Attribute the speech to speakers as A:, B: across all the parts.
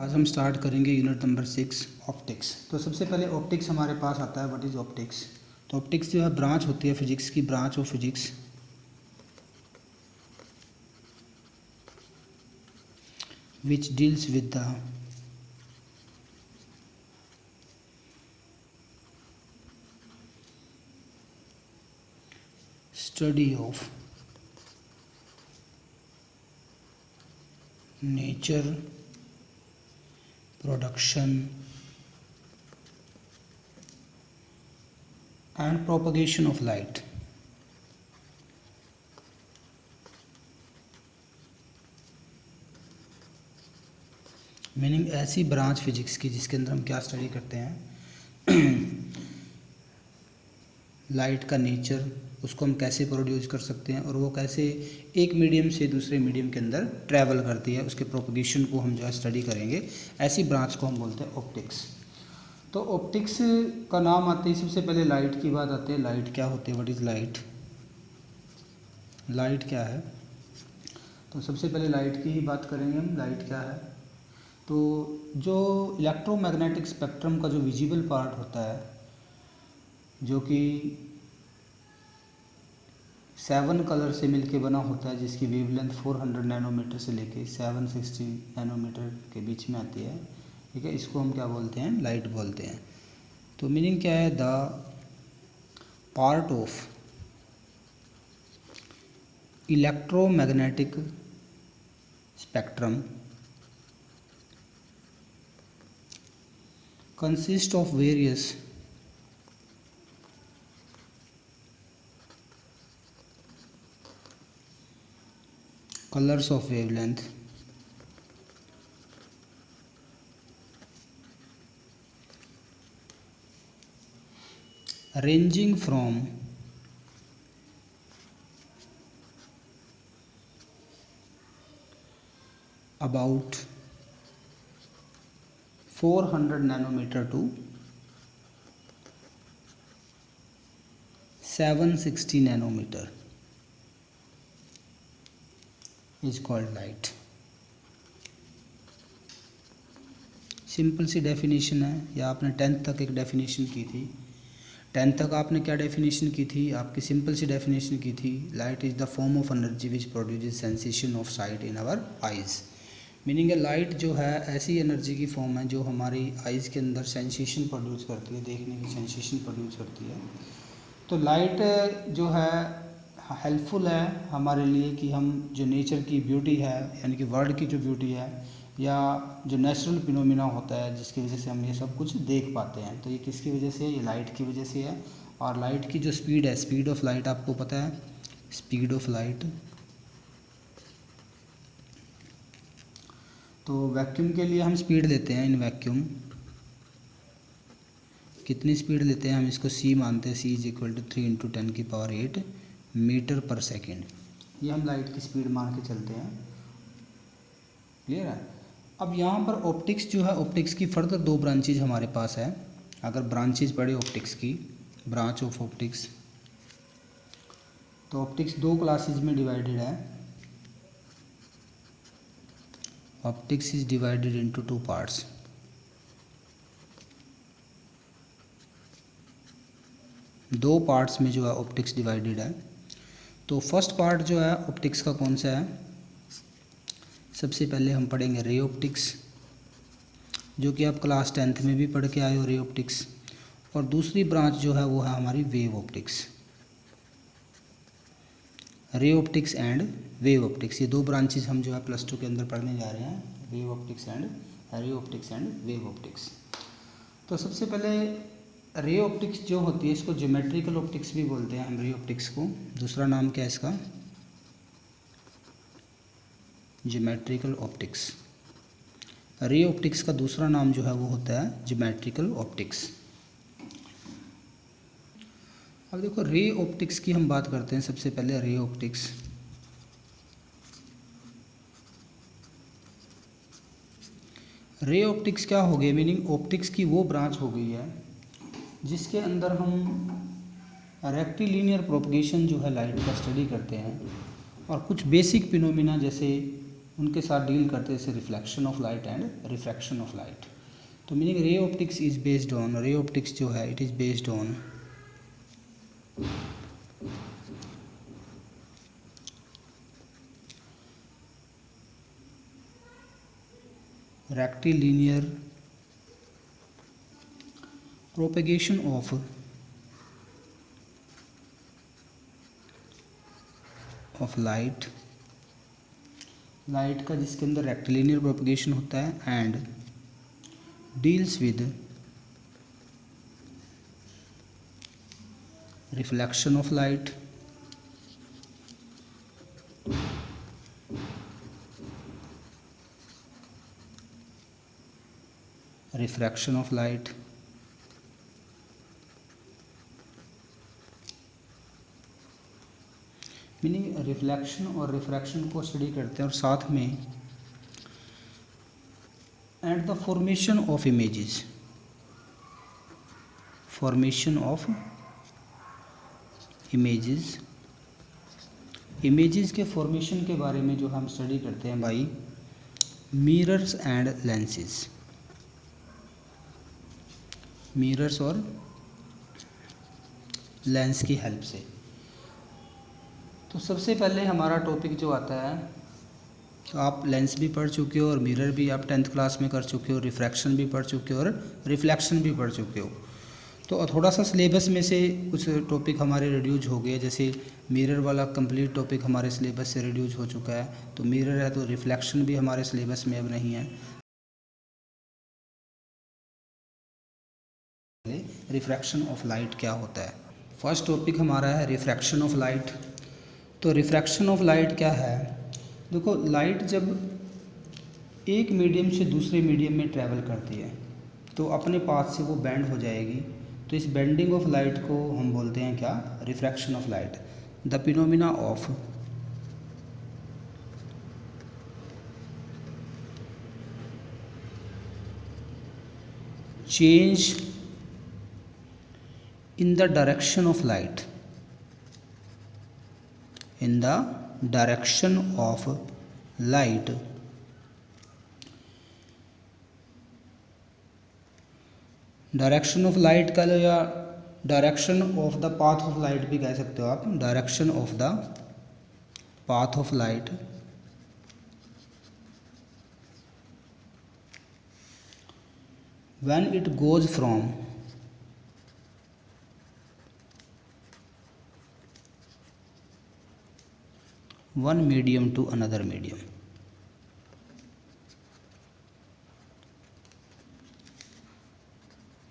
A: आज हम स्टार्ट करेंगे यूनिट नंबर 6 ऑप्टिक्स। तो सबसे पहले ऑप्टिक्स हमारे पास आता है, व्हाट इज़ ऑप्टिक्स। तो ऑप्टिक्स जो है ब्रांच होती है फिजिक्स की, branch of physics which deals with the study of nature, production and propagation of light. Meaning ऐसी ब्रांच फिजिक्स की जिसके अंदर हम क्या स्टडी करते हैं लाइट का नेचर, उसको हम कैसे प्रोड्यूस कर सकते हैं और वो कैसे एक मीडियम से दूसरे मीडियम के अंदर ट्रैवल करती है, उसके प्रोपगेशन को हम जो है स्टडी करेंगे। ऐसी ब्रांच को हम बोलते हैं ऑप्टिक्स। तो ऑप्टिक्स का नाम आते ही सबसे पहले लाइट की बात आती है। लाइट क्या होती है, व्हाट इज़ लाइट, लाइट क्या है। तो सबसे पहले लाइट की ही बात करेंगे हम, लाइट क्या है। तो जो इलेक्ट्रोमैग्नेटिक स्पेक्ट्रम का जो विजिबल पार्ट होता है, जो कि 7 कलर से मिलके बना होता है, जिसकी वेवलेंथ 400 नैनोमीटर से लेके 760 नैनोमीटर के बीच में आती है, ठीक है। इसको हम क्या बोलते हैं, लाइट बोलते हैं। तो मीनिंग क्या है, the part of electromagnetic spectrum consist of various colors of wavelength ranging from about 400 nanometer to 760 nanometer is called light। Simple सी डेफिनेशन है, या आपने 10th तक एक डेफिनेशन की थी। 10th तक आपने क्या डेफिनेशन की थी, आपकी सिंपल सी डेफिनेशन की थी, light is the form of energy which produces sensation of sight in our eyes. Meaning है लाइट जो है ऐसी एनर्जी की फॉर्म है जो हमारी आइज़ के अंदर सेंसेशन प्रोड्यूस करती है, देखने की सेंसेशन प्रोड्यूस करती है। तो लाइट जो है हेल्पफुल है हमारे लिए कि हम जो नेचर की ब्यूटी है, यानी कि वर्ल्ड की जो ब्यूटी है, या जो नेचुरल फिनोमिना होता है जिसकी वजह से हम ये सब कुछ देख पाते हैं, तो ये किसकी वजह से है, ये लाइट की वजह से है। और लाइट की जो स्पीड है, स्पीड ऑफ लाइट आपको पता है, स्पीड ऑफ लाइट। तो वैक्यूम के लिए हम स्पीड लेते हैं, इन वैक्यूम कितनी स्पीड लेते हैं हम, इसको c मानते हैं, c is equal to 3 × 10⁸ metre per second. ये हम लाइट की स्पीड मान के चलते हैं, क्लियर है। अब यहाँ पर ऑप्टिक्स जो है, ऑप्टिक्स की फर्दर 2 ब्रांचेज हमारे पास है। अगर ब्रांचेज पढ़े ऑप्टिक्स की, ब्रांच ऑफ ऑप्टिक्स, तो ऑप्टिक्स 2 क्लासेज में डिवाइडेड है। Optics is divided into 2 parts. दो पार्ट्स में जो है ऑप्टिक्स डिवाइडेड है। तो फर्स्ट पार्ट जो है ऑप्टिक्स का कौन सा है, सबसे पहले हम पढ़ेंगे रे ऑप्टिक्स, जो कि आप क्लास 10th में भी पढ़ के आए हो, रे ऑप्टिक्स। और दूसरी ब्रांच जो है वो है हमारी wave optics. Ray optics and wave optics, ये 2 ब्रांचेस हम जो है +2 के अंदर पढ़ने जा रहे हैं, wave optics and ray optics and wave optics. तो सबसे पहले रे ऑप्टिक्स जो होती है, इसको ज्योमेट्रिकल ऑप्टिक्स भी बोलते हैं हम, रे ऑप्टिक्स को। दूसरा नाम क्या है इसका, ज्योमेट्रिकल ऑप्टिक्स। रे ऑप्टिक्स का दूसरा नाम जो है वो होता है ज्योमेट्रिकल ऑप्टिक्स। अब देखो रे ऑप्टिक्स की हम बात करते हैं। सबसे पहले रे ऑप्टिक्स, रे ऑप्टिक्स क्या हो गई, मीनिंग ऑप्टिक्स की वो ब्रांच हो गई है जिसके अंदर हम रेक्टिलिनियर प्रोपगेशन जो है लाइट का स्टडी करते हैं, और कुछ बेसिक फिनोमिना जैसे उनके साथ डील करते हैं, जैसे reflection of light and refraction of light. तो meaning ray optics is based on, ray optics जो है it is based on rectilinear propagation of light का जिसके अंदर रेक्टिलिनियर प्रोपगेशन होता है and deals with reflection of light, refraction of light, meaning reflection और refraction को स्टडी करते हैं, और साथ में and the formation of images, formation of images, images के फॉर्मेशन के बारे में जो हम स्टडी करते हैं भाई मिरर्स एंड लेंसेज, मिरर्स और लेंस की हेल्प से। तो सबसे पहले हमारा टॉपिक जो आता है, तो आप लेंस भी पढ़ चुके हो और मिरर भी आप 10th क्लास में कर चुके हो, रिफ्रैक्शन भी पढ़ चुके हो और रिफ्लेक्शन भी पढ़ चुके हो। तो थोड़ा सा सिलेबस में से कुछ टॉपिक हमारे रिड्यूज हो गए, जैसे मिरर वाला कंप्लीट टॉपिक हमारे सिलेबस से रिड्यूज हो चुका है, तो मिरर है तो रिफ्लेक्शन भी हमारे सिलेबस में अब नहीं है। रिफ्रैक्शन ऑफ लाइट क्या होता है? फर्स्ट टॉपिक हमारा है रिफ्रैक्शन ऑफ लाइट। तो रिफ्रैक्शन ऑफ लाइट क्या है? देखो, लाइट जब एक मीडियम से दूसरे मीडियम में ट्रैवल करती है तो अपने पाथ से वो बेंड हो जाएगी, तो इस बेंडिंग ऑफ लाइट को हम बोलते हैं क्या? Refraction of light. The phenomena of change in the direction of light, in the direction of light, direction of light का लो या direction of the path of light भी कह सकते हो आप, direction of the path of light when it goes from one medium to another medium।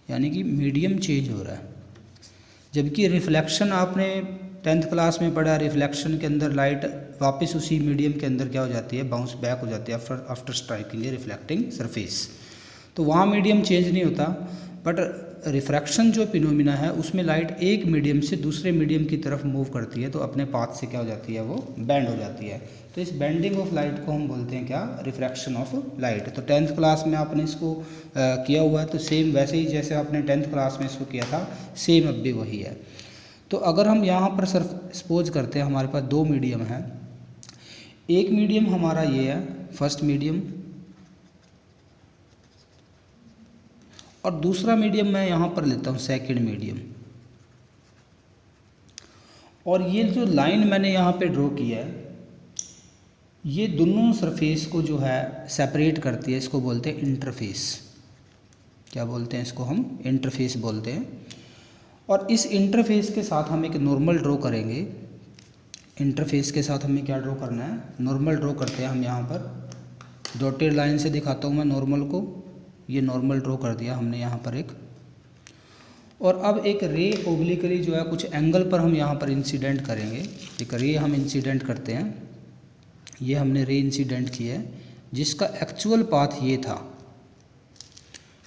A: यानी कि medium change हो रहा है। जबकि रिफ्लेक्शन आपने 10th क्लास में पढ़ा, रिफ्लेक्शन के अंदर लाइट वापस उसी मीडियम के अंदर क्या हो जाती है? बाउंस बैक हो जाती है आफ्टर स्ट्राइकिंग ए रिफ्लेक्टिंग सरफेस। तो वहाँ मीडियम चेंज नहीं होता, बट रिफ्रैक्शन जो फिनोमिना है उसमें लाइट एक मीडियम से दूसरे मीडियम की तरफ मूव करती है, तो अपने पाथ से क्या हो जाती है? वो बेंड हो जाती है। तो इस बेंडिंग ऑफ लाइट को हम बोलते हैं क्या? Refraction of light. तो 10th क्लास में आपने इसको किया हुआ है, तो सेम वैसे ही जैसे आपने 10th क्लास में इसको किया था, सेम अब भी वही है। तो अगर हम यहाँ पर सपोज करते हैं हमारे पास दो मीडियम हैं, एक मीडियम हमारा ये है फर्स्ट मीडियम, और दूसरा मीडियम मैं यहाँ पर लेता हूँ सेकंड मीडियम, और ये जो लाइन मैंने यहाँ पे ड्रॉ किया है ये दोनों सरफेस को जो है सेपरेट करती है, इसको बोलते हैं इंटरफेस। क्या बोलते हैं इसको? हम इंटरफेस बोलते हैं। और इस इंटरफेस के साथ हम एक नॉर्मल ड्रॉ करेंगे। इंटरफेस के साथ हमें क्या ड्रॉ करना है? नॉर्मल ड्रॉ करते हैं हम। यहाँ पर डॉटेड लाइन से दिखाता हूँ मैं नॉर्मल को। ये नॉर्मल ड्रॉ कर दिया हमने यहाँ पर एक, और अब एक रे ओब्लिकली जो है कुछ एंगल पर हम यहाँ पर इंसिडेंट करेंगे। एक रे हम इंसिडेंट करते हैं, ये हमने रे इंसिडेंट किया है जिसका एक्चुअल पाथ ये था,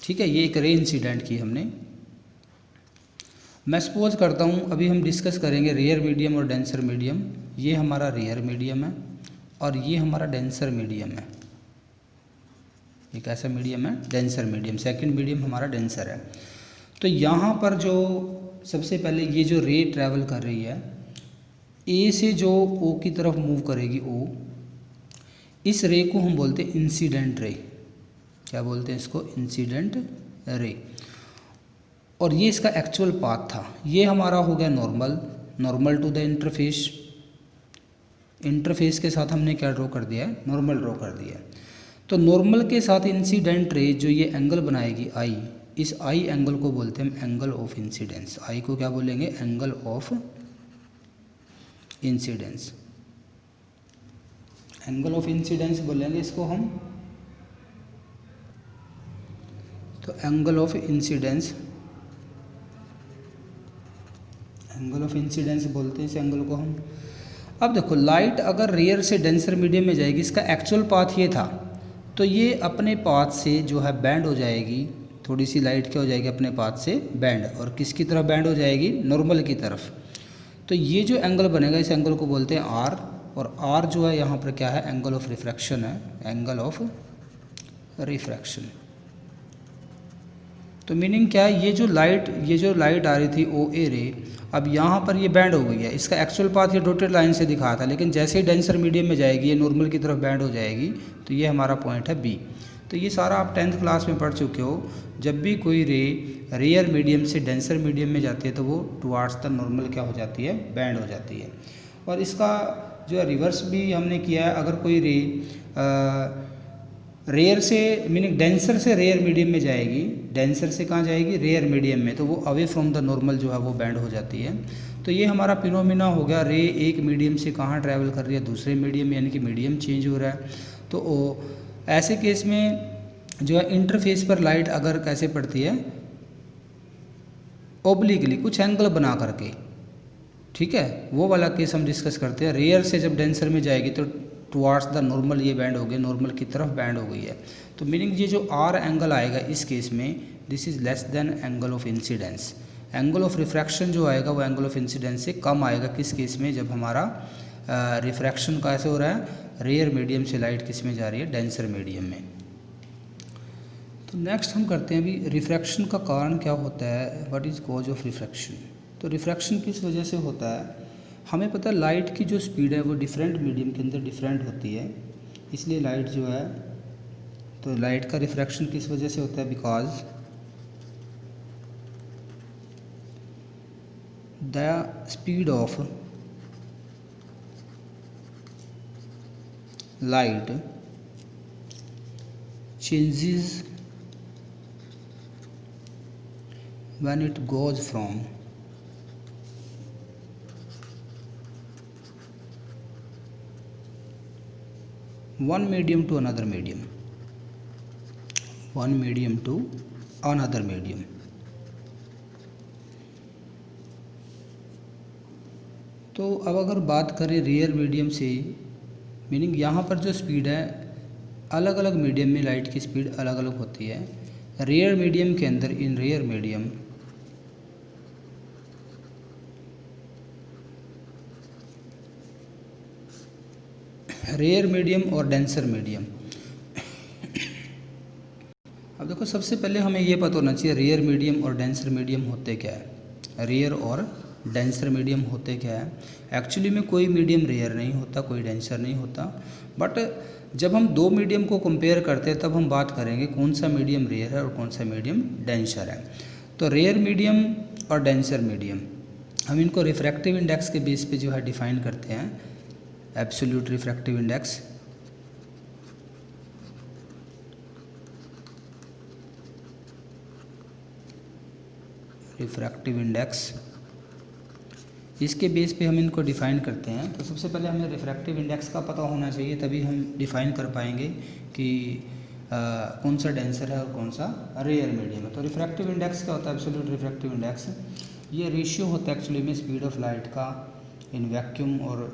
A: ठीक है। ये एक रे इंसिडेंट की हमने। मैं सपोज करता हूँ, अभी हम डिस्कस करेंगे रेयर मीडियम और डेंसर मीडियम। ये हमारा रेयर मीडियम है और ये हमारा डेंसर मीडियम है। एक ऐसा मीडियम है डेंसर मीडियम, सेकंड मीडियम हमारा डेंसर है। तो यहाँ पर जो सबसे पहले ये जो रे ट्रैवल कर रही है, ए से जो ओ की तरफ मूव करेगी, ओ इस रे को हम बोलते हैं इंसिडेंट रे। क्या बोलते हैं इसको? Incident ray. और ये इसका एक्चुअल पाथ था। ये हमारा हो गया normal to the interface. Interface के साथ हमने क्या ड्रॉ कर दिया है? नॉर्मल ड्रॉ कर दिया है। तो नॉर्मल के साथ इंसिडेंट रे जो ये एंगल बनाएगी आई, इस आई एंगल को बोलते हैं एंगल ऑफ इंसिडेंस। आई को क्या बोलेंगे? Angle of incidence. Angle of incidence बोलेंगे इसको हम। तो angle of incidence, angle of incidence बोलते हैं इस एंगल को हम। अब देखो, लाइट अगर रेयर से डेंसर मीडियम में जाएगी, इसका एक्चुअल पाथ ये था, तो ये अपने पाथ से जो है बैंड हो जाएगी। थोड़ी सी लाइट क्या हो जाएगी? अपने पाथ से बैंड। और किसकी तरफ बैंड हो जाएगी? नॉर्मल की तरफ। तो ये जो एंगल बनेगा, इस एंगल को बोलते हैं आर। और आर जो है यहाँ पर क्या है? एंगल ऑफ रिफ्रैक्शन है, एंगल ऑफ रिफ्रैक्शन। तो मीनिंग क्या है? ये जो लाइट आ रही थी ओ ए रे, अब यहाँ पर ये बैंड हो गई है। इसका एक्चुअल पाथ ये डॉटेड लाइन से दिखाया था, लेकिन जैसे ही डेंसर मीडियम में जाएगी, ये नॉर्मल की तरफ बैंड हो जाएगी। तो ये हमारा पॉइंट है बी। तो ये सारा आप 10th क्लास में पढ़ चुके हो। जब भी कोई रे रेयर मीडियम से डेंसर मीडियम में जाती है, तो वो टुवार्ड्स द नॉर्मल क्या हो जाती है? बैंड हो जाती है। और इसका जो है रिवर्स भी हमने किया है। अगर कोई रे रेयर से, मीनिंग डेंसर से रेयर मीडियम में जाएगी, डेंसर से कहाँ जाएगी? रेयर मीडियम में, तो वो अवे फ्रॉम द नॉर्मल जो है वो बैंड हो जाती है। तो ये हमारा फिनोमिना हो गया, रे एक मीडियम से कहाँ ट्रैवल कर रही है? दूसरे मीडियम में, यानी कि मीडियम चेंज हो रहा है। तो ऐसे केस में जो है इंटरफेस पर लाइट अगर कैसे पड़ती है? ओब्लिकली, कुछ एंगल बना करके, ठीक है, वो वाला केस हम डिस्कस करते हैं। रेयर से जब डेंसर में जाएगी तो टुवार्ड्स द नॉर्मल ये बैंड हो गई, नॉर्मल की तरफ बैंड हो गई है। तो मीनिंग ये जो आर एंगल आएगा इस केस में, this is less then angle of incidence. Angle of refraction जो आएगा वो एंगल ऑफ इंसिडेंस से कम आएगा। किस केस में? जब हमारा रिफ्रैक्शन कैसे हो रहा है? रेयर मीडियम से लाइट किस में जा रही है? डेंसर मीडियम में। तो नेक्स्ट हम करते हैं अभी रिफ्रैक्शन का कारण क्या होता है? What is cause of refraction? तो रिफ्रैक्शन किस वजह से होता है? हमें पता है लाइट की जो स्पीड है वो डिफरेंट मीडियम के अंदर डिफरेंट होती है, इसलिए लाइट जो है, तो लाइट का रिफ्रैक्शन किस वजह से होता है? Because the speed of light changes when it goes from one medium to another medium, one medium to another medium. तो अब अगर बात करें रेयर मीडियम से, मीनिंग यहाँ पर जो स्पीड है, अलग अलग मीडियम में लाइट की स्पीड अलग अलग होती है। रेयर मीडियम के अंदर, इन रेयर मीडियम, रेयर मीडियम और डेंसर मीडियम। अब देखो, सबसे पहले हमें ये पता होना चाहिए रेयर मीडियम और डेंसर मीडियम होते क्या है। रेयर और डेंसर मीडियम होते क्या है? एक्चुअली में कोई मीडियम रेयर नहीं होता, कोई डेंसर नहीं होता। बट जब हम दो मीडियम को कंपेयर करते हैं, तब हम बात करेंगे कौन सा मीडियम रेयर है और कौन सा मीडियम डेंसर है। तो रेयर मीडियम और डेंसर मीडियम, हम इनको रिफ्रैक्टिव इंडेक्स के बेस पे जो है डिफाइन करते हैं। Absolute refractive index, refractive index, इसके बेस पे हम इनको डिफ़ाइन करते हैं। तो सबसे पहले हमें रिफ्रैक्टिव इंडेक्स का पता होना चाहिए, तभी हम डिफ़ाइन कर पाएंगे कि कौन सा डेंसर है और कौन सा रेयर मीडियम है। तो रिफ्रैक्टिव इंडेक्स क्या होता है? एब्सोल्यूट रिफ्रैक्टिव इंडेक्स, ये रेशियो होता है एक्चुअली में स्पीड ऑफ लाइट का इन वैक्यूम और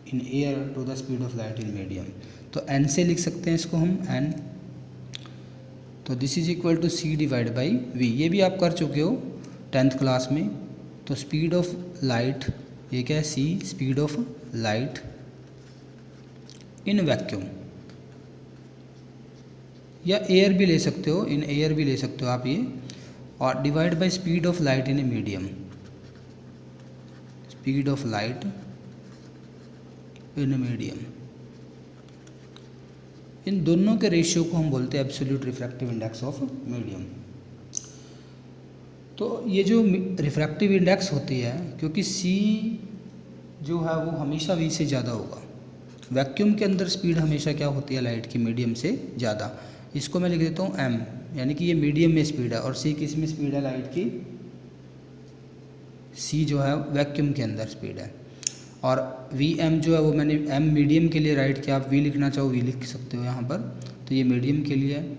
A: in air to the speed of light in medium. तो एन से लिख सकते हैं इसको हम, एन। तो this is equal to C divide by V, ये भी आप कर चुके हो 10th क्लास में। तो स्पीड ऑफ लाइट, ये क्या है? C, speed of light in vacuum, या एयर भी ले सकते हो, इन एयर भी ले सकते हो आप ये, और divide by speed of light in a medium, speed of light in a medium. इन दोनों के रेशियो को हम बोलते हैं absolute refractive index of medium. तो ये जो रिफ्रैक्टिव इंडेक्स होती है, क्योंकि सी जो है वो हमेशा वी से ज़्यादा होगा, वैक्यूम के अंदर स्पीड हमेशा क्या होती है लाइट की, मीडियम से ज़्यादा। इसको मैं लिख देता हूँ एम, यानी कि ये मीडियम में स्पीड है, और सी किस में स्पीड है लाइट की, सी जो है वैक्यूम के अंदर स्पीड है। और वी एम जो है वो मैंने एम मीडियम के लिए राइट किया, आप वी लिखना चाहो वी लिख सकते हो यहाँ पर, तो ये मीडियम के लिए है।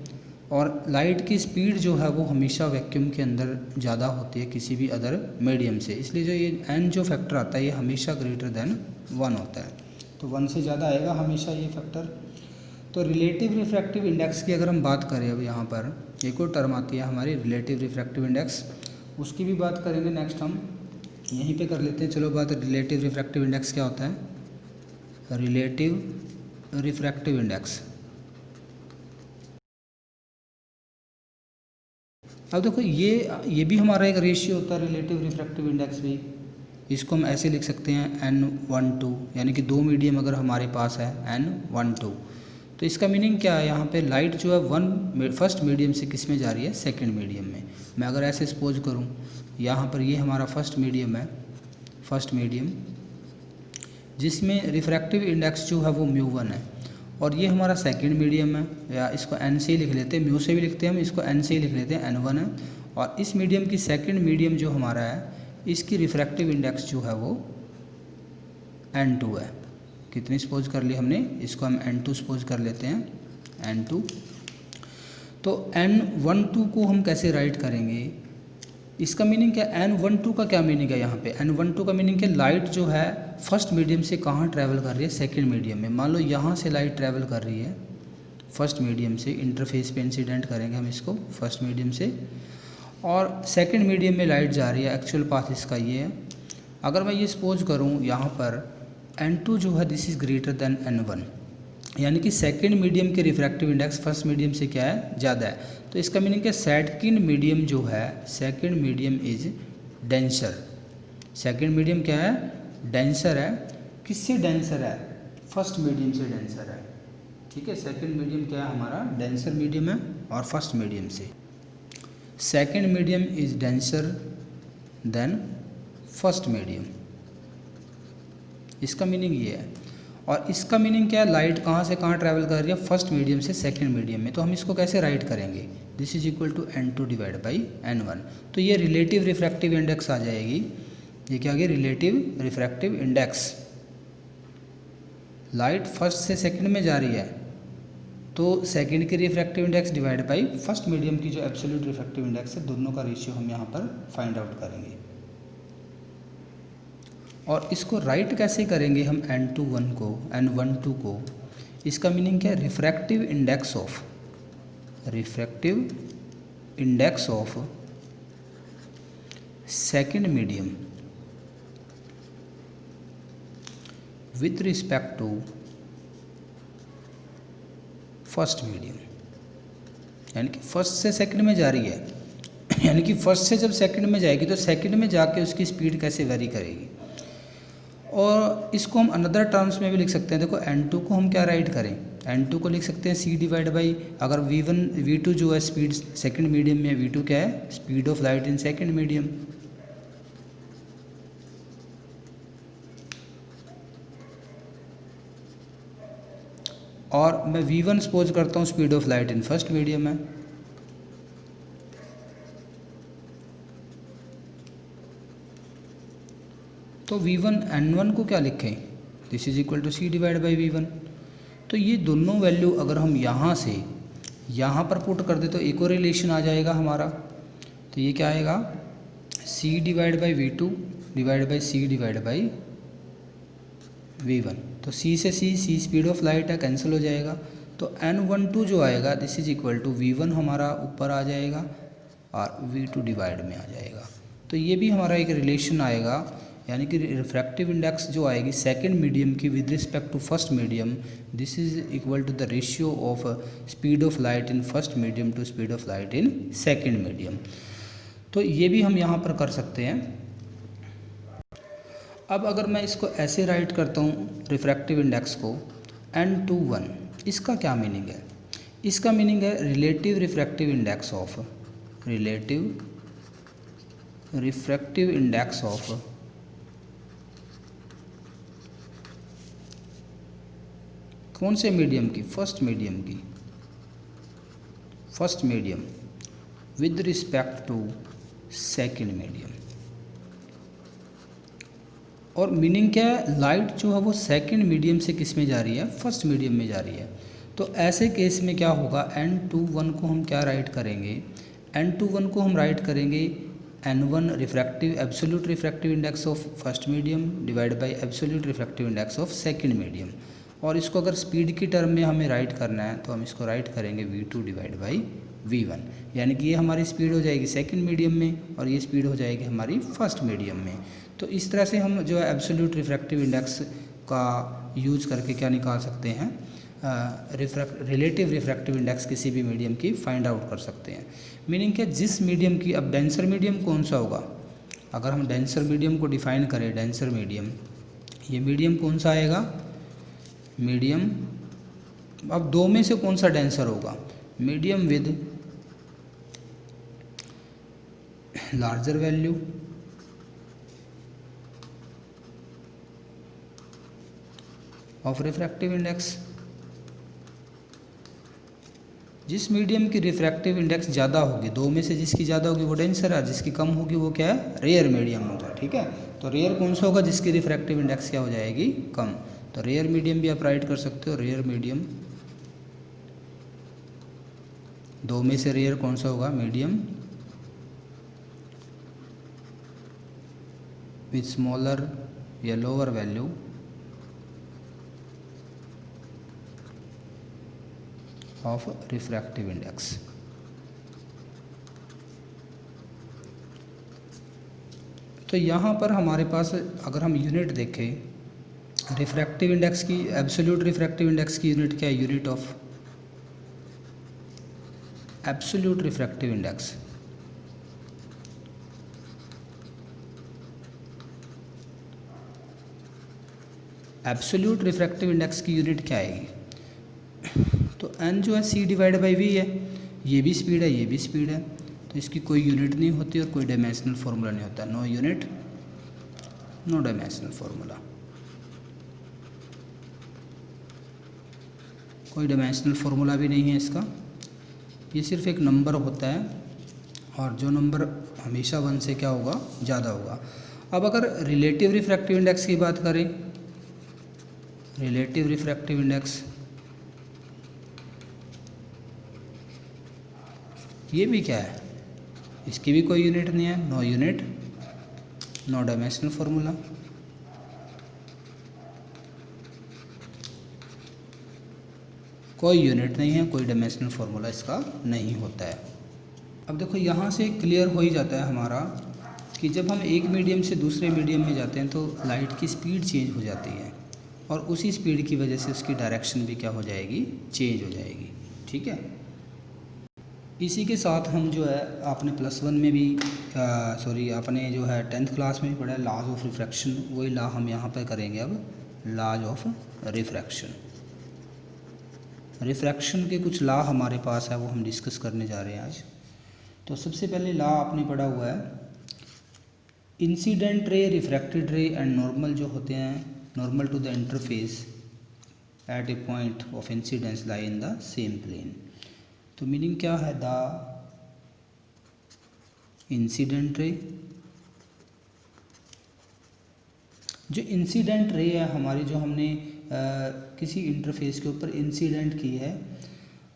A: और लाइट की स्पीड जो है वो हमेशा वैक्यूम के अंदर ज़्यादा होती है किसी भी अदर मीडियम से, इसलिए जो ये एन जो फैक्टर आता है ये हमेशा ग्रेटर देन 1 होता है, तो 1 से ज़्यादा आएगा हमेशा ये फैक्टर। तो रिलेटिव रिफ्रैक्टिव इंडेक्स की अगर हम बात करें, अब यहाँ पर एक और टर्म आती है हमारी रिलेटिव रिफ्रैक्टिव इंडेक्स, उसकी भी बात करेंगे नेक्स्ट, हम यहीं पे कर लेते हैं। चलो बात रिलेटिव रिफ्रैक्टिव इंडेक्स क्या होता है। रिलेटिव रिफ्रैक्टिव इंडेक्स, अब देखो ये भी हमारा एक रेशियो होता है रिलेटिव रिफ्रैक्टिव इंडेक्स भी। इसको हम ऐसे लिख सकते हैं N12, यानी कि 2 मीडियम अगर हमारे पास है N12, तो इसका मीनिंग क्या है, यहाँ पे लाइट जो है फर्स्ट मीडियम से किस में जा रही है, सेकंड मीडियम में। मैं अगर ऐसे सपोज करूँ, यहाँ पर ये हमारा फर्स्ट मीडियम है, फर्स्ट मीडियम जिसमें रिफ्रैक्टिव इंडेक्स जो है वो μ1 है, और ये हमारा सेकंड मीडियम है, या इसको n से ही लिख लेते हैं, म्यू से भी लिखते हैं हम, इसको n से ही लिख लेते हैं, n1 है। और इस मीडियम की सेकंड मीडियम जो हमारा है, इसकी रिफ्रैक्टिव इंडेक्स जो है वो n2 है। कितनी सपोज कर ली हमने, इसको हम n2 सपोज कर लेते हैं, n2। तो n12 को हम कैसे राइट करेंगे, इसका मीनिंग क्या, n12 का क्या मीनिंग है यहाँ पे, n12 का मीनिंग क्या, लाइट जो है फर्स्ट मीडियम से कहाँ ट्रैवल कर रही है, सेकंड मीडियम में। मान लो यहाँ से लाइट ट्रैवल कर रही है फर्स्ट मीडियम से, इंटरफेस पे इंसिडेंट करेंगे हम इसको फर्स्ट मीडियम से, और सेकंड मीडियम में लाइट जा रही है, एक्चुअल पाथ इसका ये है। अगर मैं ये सपोज करूँ यहाँ पर n2 जो है this is greater then n1, यानी कि सेकंड मीडियम के रिफ्रैक्टिव इंडेक्स फर्स्ट मीडियम से क्या है, ज़्यादा है। तो इसका मीनिंग क्या, सेकंड मीडियम जो है, second medium is denser. Second medium क्या है, डेंसर है। किससे डेंसर है, फर्स्ट मीडियम से डेंसर है। ठीक है, सेकंड मीडियम क्या है हमारा, डेंसर मीडियम है, और फर्स्ट मीडियम से second medium is denser then first medium, इसका मीनिंग ये है। और इसका मीनिंग क्या है, लाइट कहाँ से कहाँ ट्रैवल कर रही है, फर्स्ट मीडियम से सेकंड मीडियम में। तो हम इसको कैसे राइट करेंगे, this is equal to n2 divide by n1। तो ये रिलेटिव रिफ्रैक्टिव इंडेक्स आ जाएगी, ये क्या आ गया, relative refractive index. Light first से सेकंड में जा रही है, तो सेकंड की refractive index divide by first medium की जो एब्सोल्यूट रिफ्रैक्टिव इंडेक्स है, दोनों का रेशियो हम यहाँ पर फाइंड आउट करेंगे। और इसको राइट कैसे करेंगे हम, n21 को, n12 को, इसका मीनिंग क्या है, refractive index of, refractive index of second medium with respect to first medium. यानी कि फर्स्ट से सेकंड में जा रही है, यानी कि फर्स्ट से जब सेकंड में जाएगी तो सेकंड में जाके उसकी स्पीड कैसे वेरी करेगी। और इसको हम अनदर टर्म्स में भी लिख सकते हैं। देखो n2 को हम क्या राइट करें, n2 को लिख सकते हैं c डिवाइड बाई, अगर v2 जो है स्पीड सेकंड मीडियम में, v2 क्या है, speed of light in second medium. और मैं v1 सपोज करता हूँ speed of light in first medium है। तो v1 n1 को क्या लिखें, this is equal to c divide by v1। तो ये दोनों वैल्यू अगर हम यहाँ से यहाँ पर पुट कर दे तो एक और रिलेशन आ जाएगा हमारा। तो ये क्या आएगा, c divide by v2 divide by c divide by v1। तो c से c स्पीड ऑफ लाइट है, कैंसिल हो जाएगा। तो n12 जो आएगा this is equal to v1 हमारा ऊपर आ जाएगा और v2 डिवाइड में आ जाएगा। तो ये भी हमारा एक रिलेशन आएगा, यानी कि रिफ्रैक्टिव इंडेक्स जो आएगी सेकंड मीडियम की with respect to first medium, this is equal to the ratio of speed of light in first medium to speed of light in second medium. तो ये भी हम यहाँ पर कर सकते हैं। अब अगर मैं इसको ऐसे राइट करता हूँ रिफ्रैक्टिव इंडेक्स को n21, इसका क्या मीनिंग है? इसका मीनिंग है relative refractive index of, relative refractive index of कौन से मीडियम की? फर्स्ट मीडियम की, first medium with respect to second medium. और मीनिंग क्या है? लाइट जो है वो सेकंड मीडियम से किस में जा रही है? फर्स्ट मीडियम में जा रही है। तो ऐसे केस में क्या होगा? N21 को हम क्या राइट करेंगे? N21 को हम राइट करेंगे N1 refractive absolute refractive index of first medium divide by absolute refractive index of second medium. और इसको अगर स्पीड की टर्म में हमें राइट करना है तो हम इसको राइट करेंगे V2 डिवाइड बाई V1, यानी कि ये हमारी स्पीड हो जाएगी सेकंड मीडियम में और ये स्पीड हो जाएगी हमारी फर्स्ट मीडियम में। तो इस तरह से हम जो है एब्सोल्यूट रिफ्रैक्टिव इंडेक्स का यूज करके क्या निकाल सकते हैं? रिलेटिव रिफ्रैक्टिव इंडेक्स किसी भी मीडियम की फाइंड आउट कर सकते हैं। मीनिंग क्या? जिस मीडियम की, अब डेंसर मीडियम कौन सा होगा? अगर हम डेंसर मीडियम को डिफाइन करें, डेंसर मीडियम, ये मीडियम कौन सा आएगा? मीडियम, अब दो में से कौन सा डेंसर होगा? Medium with larger value of refractive index. जिस मीडियम की रिफ्रैक्टिव इंडेक्स ज़्यादा होगी, दो में से जिसकी ज़्यादा होगी वो डेंसर है, जिसकी कम होगी वो क्या है? रेयर मीडियम होगा। ठीक है, तो रेयर कौन सा होगा? जिसकी रिफ्रैक्टिव इंडेक्स क्या हो जाएगी? कम। तो रेयर मीडियम भी आप राइट कर सकते हो, रेयर मीडियम, दो में से रेयर कौन सा होगा? मीडियम विथ स्मॉलर या lower value of refractive index. तो यहाँ पर हमारे पास अगर हम यूनिट देखें रिफ्रैक्टिव इंडेक्स की, एब्सोल्यूट रिफ्रैक्टिव इंडेक्स की यूनिट क्या है? Unit of absolute refractive index. Absolute refractive index की यूनिट क्या आएगी? तो n जो है c डिवाइड बाई v है, ये भी स्पीड है, ये भी स्पीड है, तो इसकी कोई यूनिट नहीं होती और कोई डायमेंशनल फार्मूला नहीं होता। No unit no dimensional formula, कोई डायमेंशनल फार्मूला भी नहीं है इसका, ये सिर्फ एक नंबर होता है और जो नंबर हमेशा 1 से क्या होगा? ज़्यादा होगा। अब अगर रिलेटिव रिफ्रैक्टिव इंडेक्स की बात करें, रिलेटिव रिफ्रैक्टिव इंडेक्स, ये भी क्या है? इसकी भी कोई यूनिट नहीं है, no unit no dimensional formula. कोई यूनिट नहीं है, कोई डायमेंशनल फार्मूला इसका नहीं होता है। अब देखो यहाँ से क्लियर हो ही जाता है हमारा कि जब हम एक मीडियम से दूसरे मीडियम में जाते हैं तो लाइट की स्पीड चेंज हो जाती है और उसी स्पीड की वजह से उसकी डायरेक्शन भी क्या हो जाएगी? चेंज हो जाएगी। ठीक है, इसी के साथ हम जो है आपने +1 में भी आपने जो है 10th क्लास में भी पढ़ा है लॉज ऑफ रिफ्रैक्शन, वही लॉ हम यहाँ पर करेंगे अब, लॉज ऑफ रिफ्रैक्शन। रिफ्रैक्शन के कुछ लॉ हमारे पास है वो हम डिस्कस करने जा रहे हैं आज। तो सबसे पहले लॉ आपने पढ़ा हुआ है incident ray, refracted ray and normal जो होते हैं, normal to the interface at a point of incidence lie in the same plane. तो मीनिंग क्या है? द इंसिडेंट रे, जो इंसिडेंट रे है हमारी, जो हमने किसी इंटरफेस के ऊपर इंसिडेंट की है,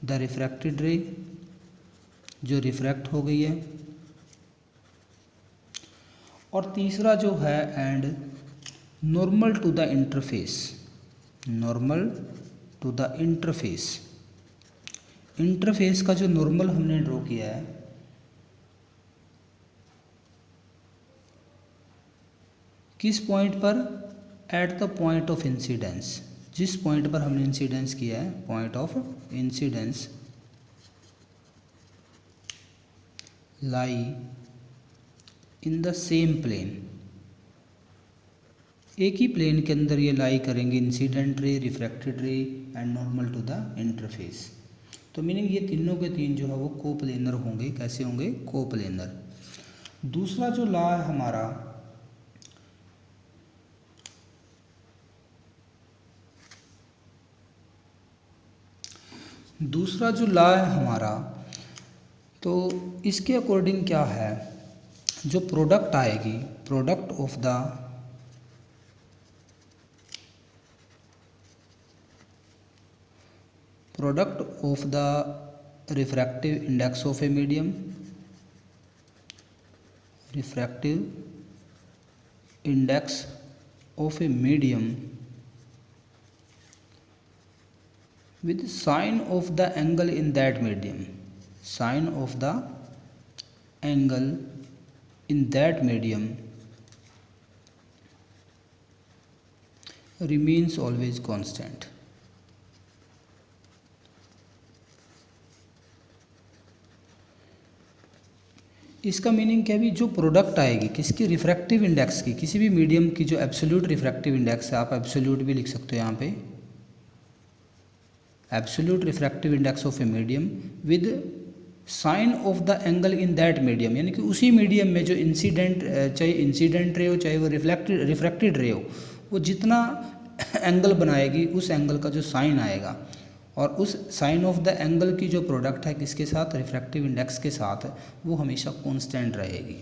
A: द रिफ्रैक्टेड रे जो रिफ्रैक्ट हो गई है, और तीसरा जो है and normal to the interface, normal to the interface. Interface का जो नॉर्मल हमने ड्रॉ किया है किस पॉइंट पर? At the point of incidence, जिस पॉइंट पर हमने इंसिडेंस किया है, point of incidence lie in the same plane, एक ही प्लेन के अंदर ये लाई करेंगे, incident ray, refracted ray and normal to the interface. तो मीनिंग ये तीनों के तीन जो है वो कोप्लेनर होंगे। कैसे होंगे? कोप्लेनर। दूसरा जो लॉ है हमारा, तो इसके अकॉर्डिंग क्या है, जो प्रोडक्ट आएगी, product of the refractive index of a medium, refractive index of a medium with sine of the angle in that medium, sine of the angle in that medium remains always constant। इसका meaning क्या भी, जो product आएगी किसकी, refractive index की, किसी भी medium की जो एब्सोल्यूट रिफ्रैक्टिव इंडेक्स है, आप एब्सोल्यूट भी लिख सकते हो यहाँ पे, absolute refractive index of a medium with sine of the angle in that medium, यानी कि उसी मीडियम में जो इंसिडेंट, चाहे इंसिडेंट रे हो चाहे वो रिफ्रैक्टेड रे हो, वो जितना एंगल बनाएगी उस एंगल का जो साइन आएगा, और उस साइन ऑफ द एंगल की जो प्रोडक्ट है किसके साथ, रिफ्रैक्टिव इंडेक्स के साथ, वो हमेशा कांस्टेंट रहेगी।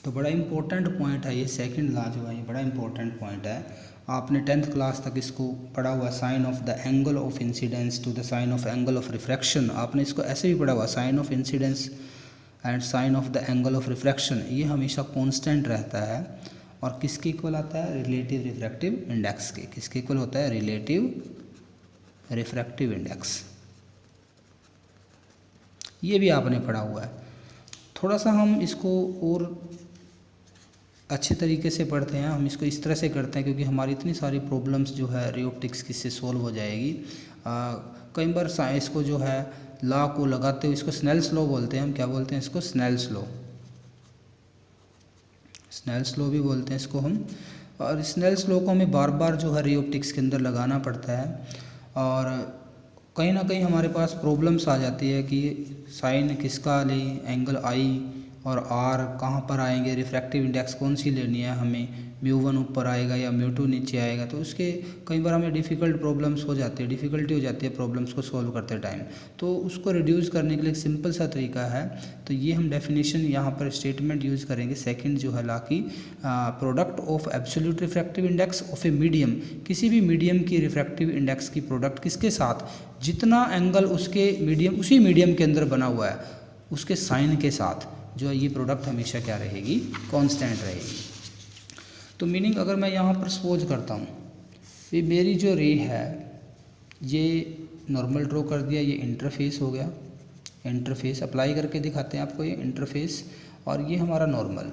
A: तो बड़ा इंपॉर्टेंट पॉइंट है ये, सेकंड लॉ जो है ये बड़ा इंपॉर्टेंट पॉइंट है। आपने 10th क्लास तक इसको पढ़ा हुआ, sine of the angle of incidence to the sine of angle of refraction, आपने इसको ऐसे भी पढ़ा हुआ, sine of incidence and sine of the angle of refraction, ये हमेशा कांस्टेंट रहता है। और किसके इक्वल आता है, रिलेटिव रिफ्रैक्टिव इंडेक्स के। किसके इक्वल होता है, रिलेटिव रिफ्रैक्टिव इंडेक्स। ये भी आपने पढ़ा हुआ है। थोड़ा सा हम इसको और अच्छे तरीके से पढ़ते हैं, हम इसको इस तरह से करते हैं क्योंकि हमारी इतनी सारी प्रॉब्लम्स जो है रे ऑप्टिक्स की इससे सॉल्व हो जाएगी। कई बार इसको जो है लॉ को लगाते हुए, इसको स्नेल्स लॉ बोलते हैं, हम क्या बोलते हैं इसको, स्नेल्स लॉ, स्नेल्स लॉ भी बोलते हैं इसको हम। और स्नेल्स लॉ को हमें बार बार जो है रे ऑप्टिक्स के अंदर लगाना पड़ता है, और कहीं ना कहीं हमारे पास प्रॉब्लम्स आ जाती है कि साइन किसका लें, एंगल आई और आर कहाँ पर आएंगे, रिफ्रैक्टिव इंडेक्स कौन सी लेनी है हमें, μ1 ऊपर आएगा या μ2 नीचे आएगा। तो उसके कई बार हमें डिफ़िकल्ट प्रॉब्लम्स हो जाती है, डिफ़िकल्टी हो जाती है प्रॉब्लम्स को सॉल्व करते टाइम। तो उसको रिड्यूस करने के लिए एक सिंपल सा तरीका है। तो ये हम डेफिनेशन यहाँ पर स्टेटमेंट यूज़ करेंगे, सेकेंड जो है लॉ की, product of absolute refractive index of a medium, किसी भी मीडियम की रिफ्रैक्टिव इंडेक्स की प्रोडक्ट किसके साथ, जितना एंगल उसके मीडियम, उसी मीडियम के अंदर बना हुआ है उसके साइन के साथ, जो है ये प्रोडक्ट हमेशा क्या रहेगी, कांस्टेंट रहेगी। तो मीनिंग अगर मैं यहाँ पर सपोज करता हूँ, ये मेरी जो रे है ये नॉर्मल ड्रॉ कर दिया, ये इंटरफेस हो गया, इंटरफेस अप्लाई करके दिखाते हैं आपको, ये इंटरफेस, और ये हमारा नॉर्मल,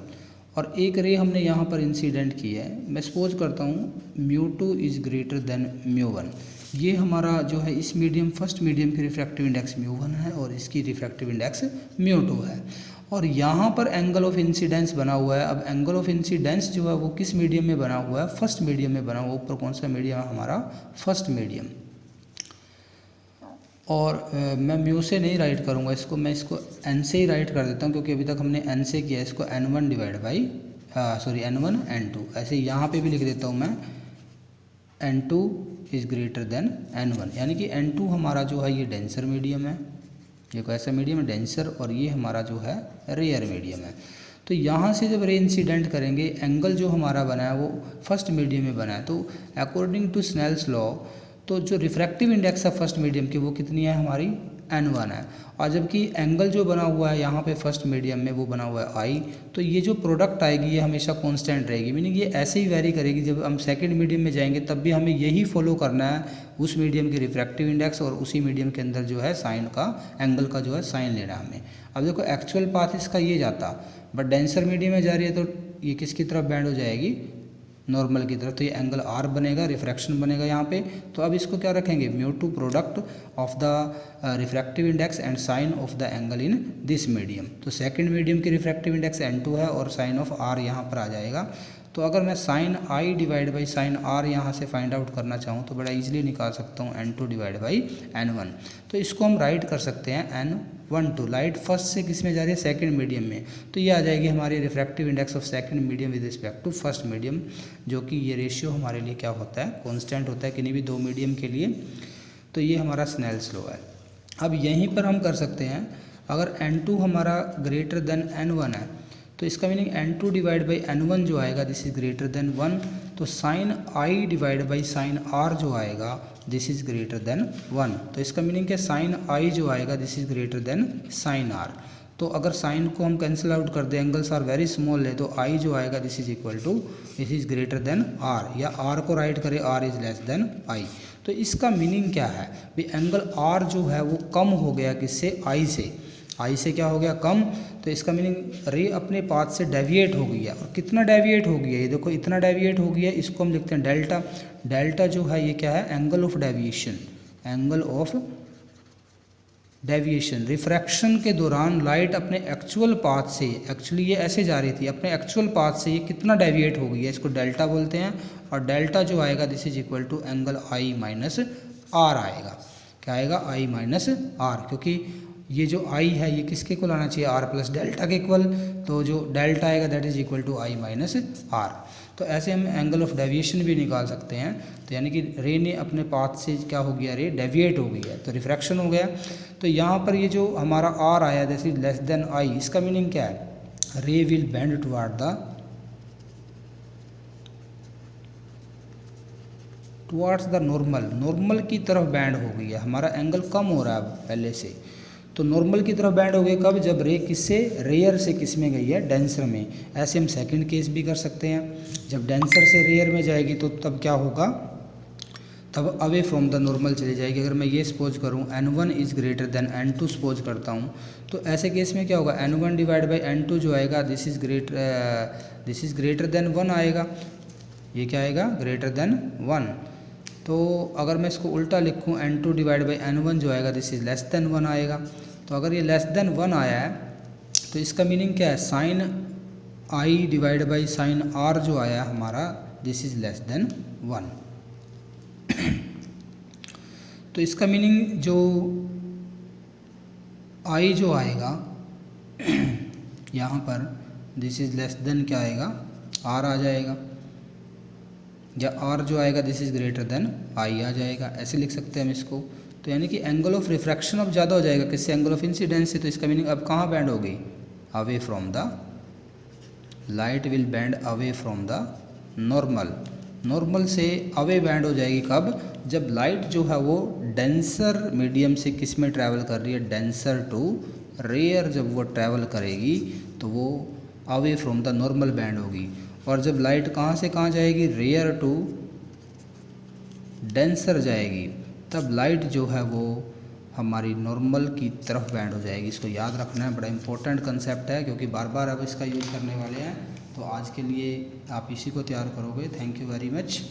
A: और एक रे हमने यहाँ पर इंसिडेंट की है। मैं सपोज करता हूँ μ2 इज़ ग्रेटर देन μ1, ये हमारा जो है इस मीडियम, फर्स्ट मीडियम की रिफ्रैक्टिव इंडेक्स μ1 है और इसकी रिफ्रैक्टिव इंडेक्स μ2 है, और यहाँ पर एंगल ऑफ इंसिडेंस बना हुआ है। अब एंगल ऑफ इंसिडेंस जो है वो किस मीडियम में बना हुआ है, फर्स्ट मीडियम में बना हुआ। ऊपर कौन सा मीडियम है हमारा, फर्स्ट मीडियम। और मैं म्यू से नहीं राइट करूँगा इसको, मैं इसको एन से ही राइट कर देता हूँ, क्योंकि अभी तक हमने एन से किया है इसको, n1 divide by n1 n2, ऐसे यहाँ पे भी लिख देता हूँ मैं, n2 is greater then n1, यानी कि n2 हमारा जो है ये डेंसर मीडियम है, ये कोई ऐसा मीडियम है डेंसर, और ये हमारा जो है रेयर मीडियम है। तो यहाँ से जब रे इंसिडेंट करेंगे, एंगल जो हमारा बना है वो फर्स्ट मीडियम में बना है, तो अकॉर्डिंग टू स्नेल्स लॉ, तो जो रिफ्रैक्टिव इंडेक्स है फर्स्ट मीडियम की वो कितनी है हमारी, n1 है, और जबकि एंगल जो बना हुआ है यहाँ पे फर्स्ट मीडियम में वो बना हुआ है आई, तो ये जो प्रोडक्ट आएगी ये हमेशा कांस्टेंट रहेगी। मीनिंग ये ऐसे ही वेरी करेगी, जब हम सेकंड मीडियम में जाएंगे तब भी हमें यही फॉलो करना है, उस मीडियम की रिफ्रैक्टिव इंडेक्स और उसी मीडियम के अंदर जो है साइन का, एंगल का जो है साइन लेना हमें। अब देखो एक्चुअल पाथ इसका ये जाता, बट डेंसर मीडियम में जा रही है तो ये किसकी तरफ बैंड हो जाएगी, नॉर्मल की तरफ, तो ये एंगल आर बनेगा, रिफ्रैक्शन बनेगा यहाँ पे। तो अब इसको क्या रखेंगे, μ2 product of the refractive index and sine of the angle in this medium. तो सेकंड मीडियम की रिफ्रैक्टिव इंडेक्स n2 है और साइन ऑफ आर यहाँ पर आ जाएगा। तो अगर मैं sine I divide by sine R यहाँ से फाइंड आउट करना चाहूँ तो बड़ा इजीली निकाल सकता हूँ n2 डिवाइड बाई n1। तो इसको हम राइट कर सकते हैं n12। लाइट फर्स्ट से किस में जा रही है, सेकंड मीडियम में, तो ये आ जाएगी हमारी refractive index of second medium with respect to first medium, जो कि ये रेशियो हमारे लिए क्या होता है, कॉन्स्टेंट होता है किन्हीं भी दो मीडियम के लिए। तो ये हमारा स्नेल्स लॉ है। अब यहीं पर हम कर सकते हैं, अगर n2 हमारा ग्रेटर देन n1 है तो इसका meaning n2 divide by n1 जो आएगा दिस इज़ ग्रेटर देन 1, तो sine I divide by sine R जो आएगा दिस इज़ ग्रेटर देन 1। तो इसका मीनिंग क्या, साइन आई जो आएगा this is greater than sine R. तो अगर साइन को हम कैंसिल आउट कर दें, एंगल्स आर वेरी स्मॉल है, तो आई जो आएगा this is equal to this is greater than R, या आर को राइट करें R is less than I. तो इसका मीनिंग क्या है भी, एंगल आर जो है वो कम हो गया किससे, आई से क्या हो गया, कम। तो इसका मीनिंग रे अपने पाथ से डेविएट हो गई है। और कितना डेविएट हो गया, ये देखो इतना डेविएट हो गया, इसको हम लिखते हैं डेल्टा। डेल्टा जो है ये क्या है, angle of deviation, angle of deviation. Refraction के दौरान लाइट अपने एक्चुअल पाथ से, एक्चुअली ये ऐसे जा रही थी, अपने एक्चुअल पाथ से ये कितना डेविएट हो गई है, इसको डेल्टा बोलते हैं। और डेल्टा जो आएगा this is equal to angle I minus R आएगा। क्या आएगा, आई माइनस आर, क्योंकि ये जो आई है ये किसके इक्वल आना चाहिए, आर प्लस डेल्टा के इक्वल। तो जो डेल्टा आएगा that is equal to I minus R. तो ऐसे हम एंगल ऑफ डेविएशन भी निकाल सकते हैं। तो यानी कि रे ने अपने पाथ से क्या हो गया, रे डेविएट हो गई है, तो रिफ्रैक्शन हो गया। तो यहाँ पर ये जो हमारा आर आया that is less than I, इसका मीनिंग क्या है, ray will bend towards the normal की तरफ बैंड हो गई है। हमारा एंगल कम हो रहा है पहले से, तो नॉर्मल की तरफ बैंड हो गई कब, जब रे किससे, रेयर से किस में गई है, डेंसर में। ऐसे हम सेकंड केस भी कर सकते हैं, जब डेंसर से रेयर में जाएगी तो तब क्या होगा, तब अवे फ्रॉम द नॉर्मल चली जाएगी। अगर मैं ये सपोज करूँ n1 is greater then n2 suppose करता हूँ, तो ऐसे केस में क्या होगा, n1 डिवाइड बाई n2 जो आएगा दिस इज़ ग्रेटर देन 1 आएगा। ये क्या आएगा, ग्रेटर देन 1। तो अगर मैं इसको उल्टा लिखूँ, n2 डिवाइड बाई n1 जो आएगा दिस इज़ लेस देन 1 आएगा। तो अगर ये लेस देन 1 आया है तो इसका मीनिंग क्या है, sine I divide by sine R जो आया हमारा दिस इज़ लेस देन 1। तो इसका मीनिंग जो आई जो आएगा यहाँ पर दिस इज़ लेस देन क्या आएगा, आर आ जाएगा, या आर जो आएगा this is greater than I आ जाएगा। ऐसे लिख सकते हैं हम इसको। तो यानी कि एंगल ऑफ रिफ्रैक्शन अब ज़्यादा हो जाएगा किससे, एंगल ऑफ इंसिडेंस से। तो इसका मीनिंग अब कहाँ बैंड हो गई, away from the, light will band away from the normal से अवे बैंड हो जाएगी कब, जब लाइट जो है वो डेंसर मीडियम से किस में ट्रैवल कर रही है, डेंसर टू रेयर। जब वो ट्रैवल करेगी तो वो away from the normal band होगी। और जब लाइट कहाँ से कहाँ जाएगी, रेयर टू डेंसर जाएगी, तब लाइट जो है वो हमारी नॉर्मल की तरफ बैंड हो जाएगी। इसको याद रखना है, बड़ा इंपॉर्टेंट कंसेप्ट है, क्योंकि बार बार अब इसका यूज़ करने वाले हैं। तो आज के लिए आप इसी को तैयार करोगे। Thank you very much.